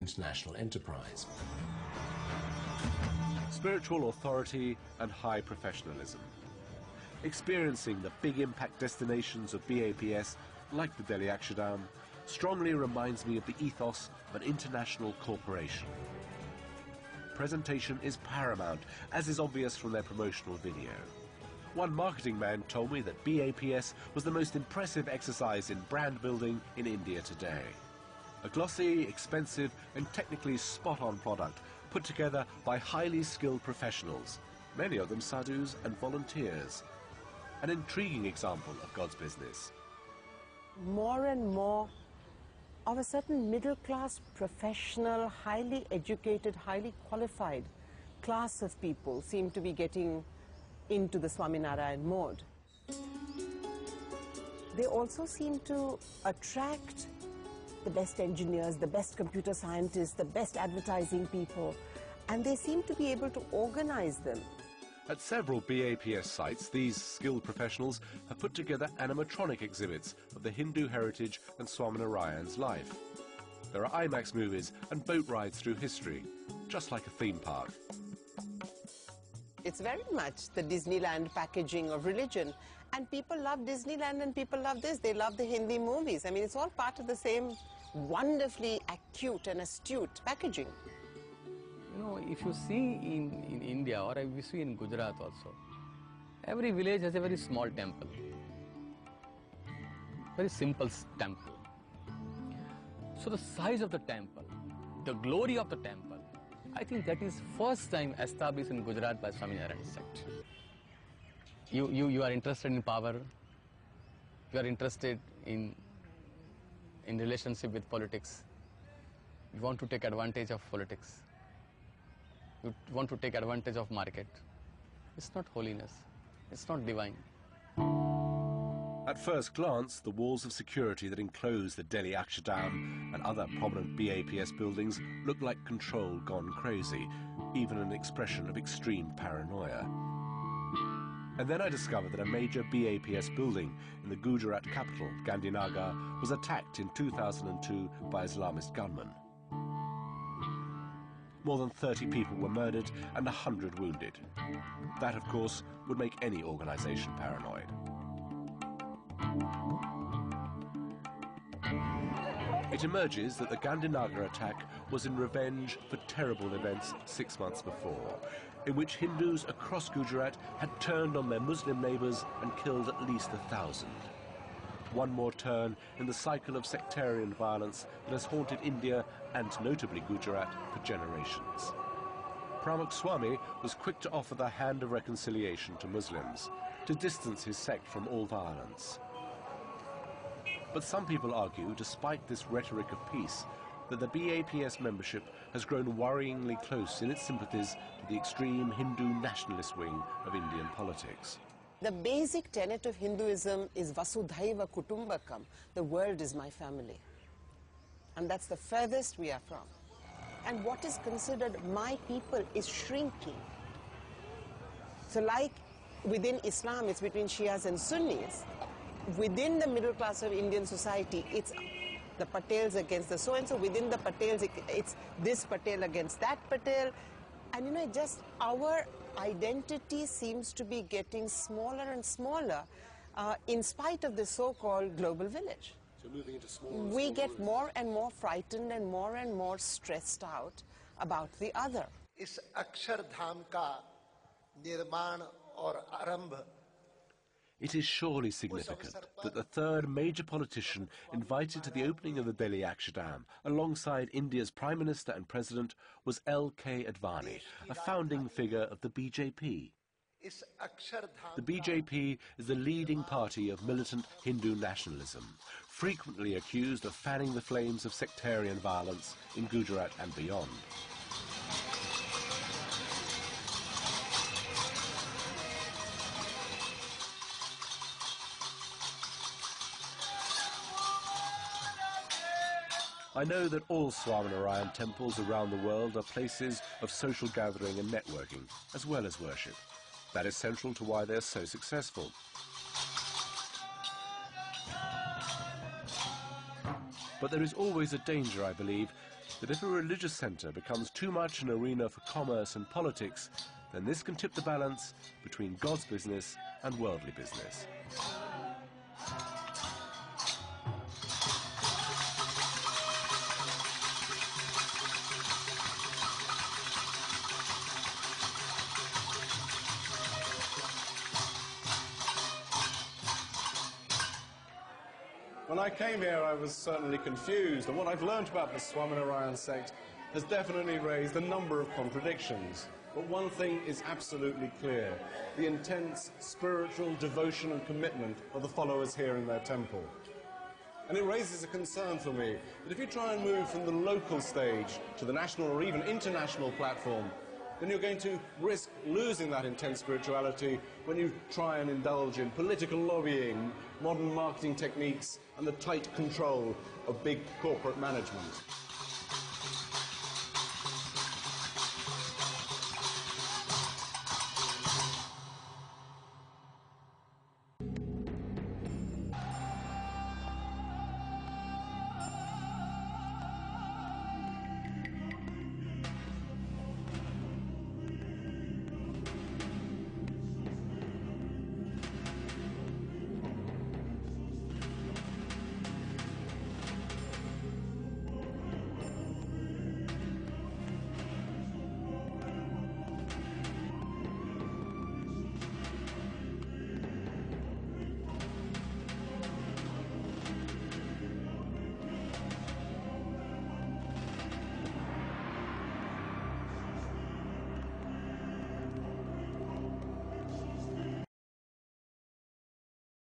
international enterprise. Spiritual authority and high professionalism. Experiencing the big impact destinations of BAPS, like the Delhi Akshardham, strongly reminds me of the ethos of an international corporation. Presentation is paramount, as is obvious from their promotional video. One marketing man told me that BAPS was the most impressive exercise in brand building in India today. A glossy, expensive and technically spot-on product put together by highly skilled professionals, many of them sadhus and volunteers. An intriguing example of God's business. More and more of a certain middle-class, professional, highly educated, highly qualified class of people seem to be getting into the Swaminarayan mode. They also seem to attract the best engineers, the best computer scientists, the best advertising people, and they seem to be able to organize them. At several BAPS sites, these skilled professionals have put together animatronic exhibits of the Hindu heritage and Swaminarayan's life. There are IMAX movies and boat rides through history, just like a theme park. It's very much the Disneyland packaging of religion, and people love Disneyland and people love this. They love the Hindi movies. I mean, it's all part of the same wonderfully acute and astute packaging. You know, if you see in India, or if you see in Gujarat also, every village has a very small temple, very simple temple. So the size of the temple, the glory of the temple, I think that is first time established in Gujarat by Swaminarayan sect. You are interested in power, you are interested in relationship with politics, you want to take advantage of politics. You want to take advantage of market. It's not holiness. It's not divine. At first glance, the walls of security that enclose the Delhi Akshardham and other prominent BAPS buildings look like control gone crazy, even an expression of extreme paranoia. And then I discovered that a major BAPS building in the Gujarat capital, Gandhinagar, was attacked in 2002 by Islamist gunmen. More than 30 people were murdered and 100 wounded. That, of course, would make any organization paranoid. It emerges that the Gandhinagar attack was in revenge for terrible events 6 months before, in which Hindus across Gujarat had turned on their Muslim neighbors and killed at least 1,000. One more turn in the cycle of sectarian violence that has haunted India and notably Gujarat for generations. Pramukh Swami was quick to offer the hand of reconciliation to Muslims, to distance his sect from all violence. But some people argue, despite this rhetoric of peace, that the BAPS membership has grown worryingly close in its sympathies to the extreme Hindu nationalist wing of Indian politics. The basic tenet of Hinduism is Vasudhaiva Kutumbakam, the world is my family. And that's the furthest we are from. And what is considered my people is shrinking. So like within Islam, it's between Shias and Sunnis, within the middle class of Indian society, it's the Patels against the so-and-so. Within the Patels, it's this Patel against that Patel. And you know, just our identity seems to be getting smaller and smaller in spite of the so-called global village. So moving into smaller we get more and more frightened and more stressed out about the other. इस अक्षरधाम का निर्माण और आरंभ It is surely significant that the third major politician invited to the opening of the Delhi Akshardham alongside India's Prime Minister and President was L.K. Advani, a founding figure of the BJP. The BJP is the leading party of militant Hindu nationalism, frequently accused of fanning the flames of sectarian violence in Gujarat and beyond. I know that all Swaminarayan temples around the world are places of social gathering and networking, as well as worship. That is central to why they're so successful. But there is always a danger, I believe, that if a religious centre becomes too much an arena for commerce and politics, then this can tip the balance between God's business and worldly business. When I came here, I was certainly confused, and what I've learned about the Swaminarayan sect has definitely raised a number of contradictions. But one thing is absolutely clear: the intense spiritual devotion and commitment of the followers here in their temple. And it raises a concern for me that if you try and move from the local stage to the national or even international platform, then you're going to risk losing that intense spirituality when you try and indulge in political lobbying, modern marketing techniques, and the tight control of big corporate management.